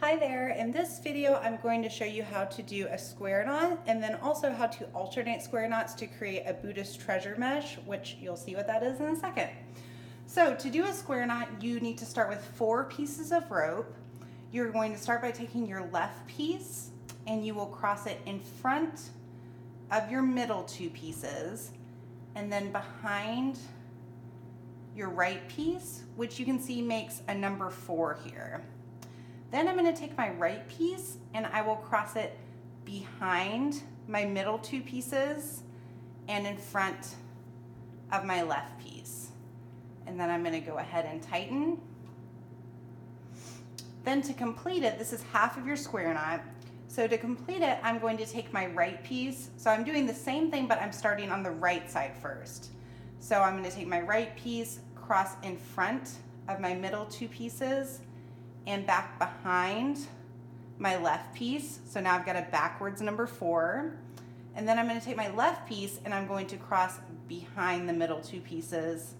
Hi there, in this video I'm going to show you how to do a square knot and then also how to alternate square knots to create a Buddhist treasure mesh, which you'll see what that is in a second. So to do a square knot, you need to start with 4 pieces of rope. You're going to start by taking your left piece and you will cross it in front of your middle 2 pieces and then behind your right piece, which you can see makes a number 4 here. Then I'm going to take my right piece and I will cross it behind my middle 2 pieces and in front of my left piece. And then I'm going to go ahead and tighten. Then to complete it, this is half of your square knot. So to complete it, I'm going to take my right piece. So I'm doing the same thing, but I'm starting on the right side first. So I'm going to take my right piece, cross in front of my middle 2 pieces, and back behind my left piece. So now I've got a backwards number 4. And then I'm going to take my left piece and I'm going to cross behind the middle 2 pieces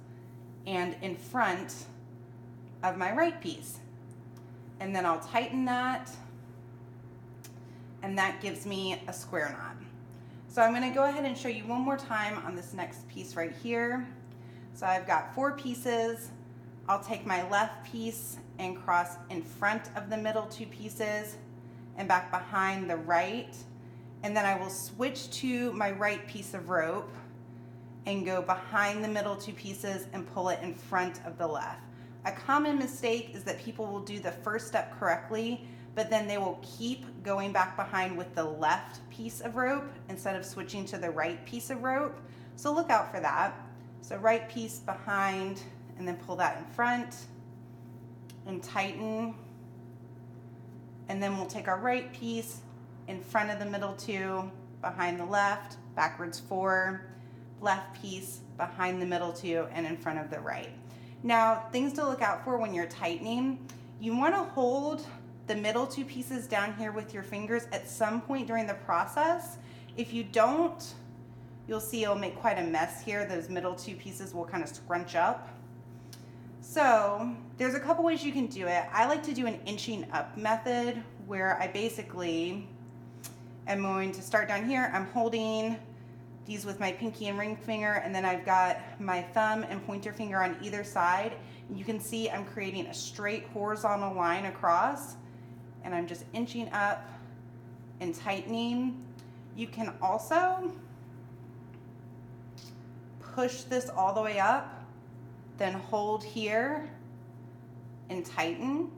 and in front of my right piece. And then I'll tighten that, and that gives me a square knot. So I'm going to go ahead and show you one more time on this next piece right here. So I've got 4 pieces. I'll take my left piece and cross in front of the middle 2 pieces and back behind the right. And then I will switch to my right piece of rope and go behind the middle 2 pieces and pull it in front of the left. A common mistake is that people will do the first step correctly, but then they will keep going back behind with the left piece of rope instead of switching to the right piece of rope. So look out for that. So right piece behind, and then pull that in front and tighten. And then we'll take our right piece in front of the middle 2, behind the left, backwards 4, left piece behind the middle 2 and in front of the right. Now, things to look out for when you're tightening, you want to hold the middle 2 pieces down here with your fingers at some point during the process. If you don't, you'll see it'll make quite a mess here. Those middle 2 pieces will kind of scrunch up. So there's a couple ways you can do it. I like to do an inching up method where I basically am going to start down here. I'm holding these with my pinky and ring finger, and then I've got my thumb and pointer finger on either side. You can see I'm creating a straight horizontal line across, and I'm just inching up and tightening. You can also push this all the way up, then hold here and tighten.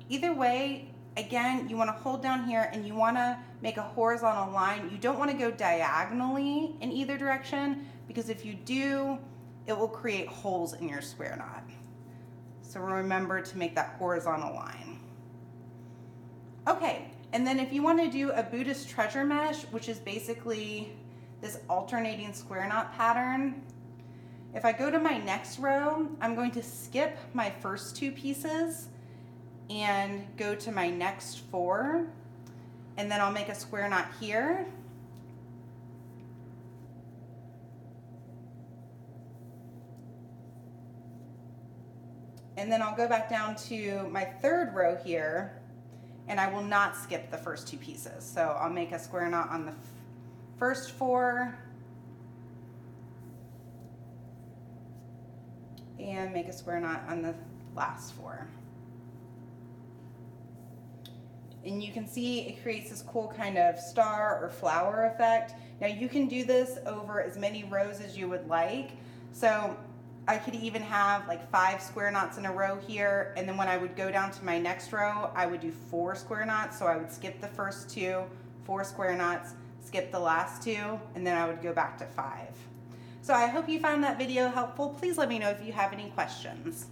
Either way, again, you want to hold down here and you want to make a horizontal line. You don't want to go diagonally in either direction, because if you do, it will create holes in your square knot. So remember to make that horizontal line. Okay, and then if you want to do a Buddhist treasure mesh, which is basically this alternating square knot pattern, if I go to my next row, I'm going to skip my first 2 pieces and go to my next 4, and then I'll make a square knot here. And then I'll go back down to my 3rd row here, and I will not skip the first 2 pieces. So I'll make a square knot on the first 4, and make a square knot on the last 4. And you can see it creates this cool kind of star or flower effect. Now you can do this over as many rows as you would like. So I could even have like 5 square knots in a row here, and then when I would go down to my next row, I would do 4 square knots. So I would skip the first 2, 4 square knots, skip the last 2, and then I would go back to 5. So I hope you found that video helpful. Please let me know if you have any questions.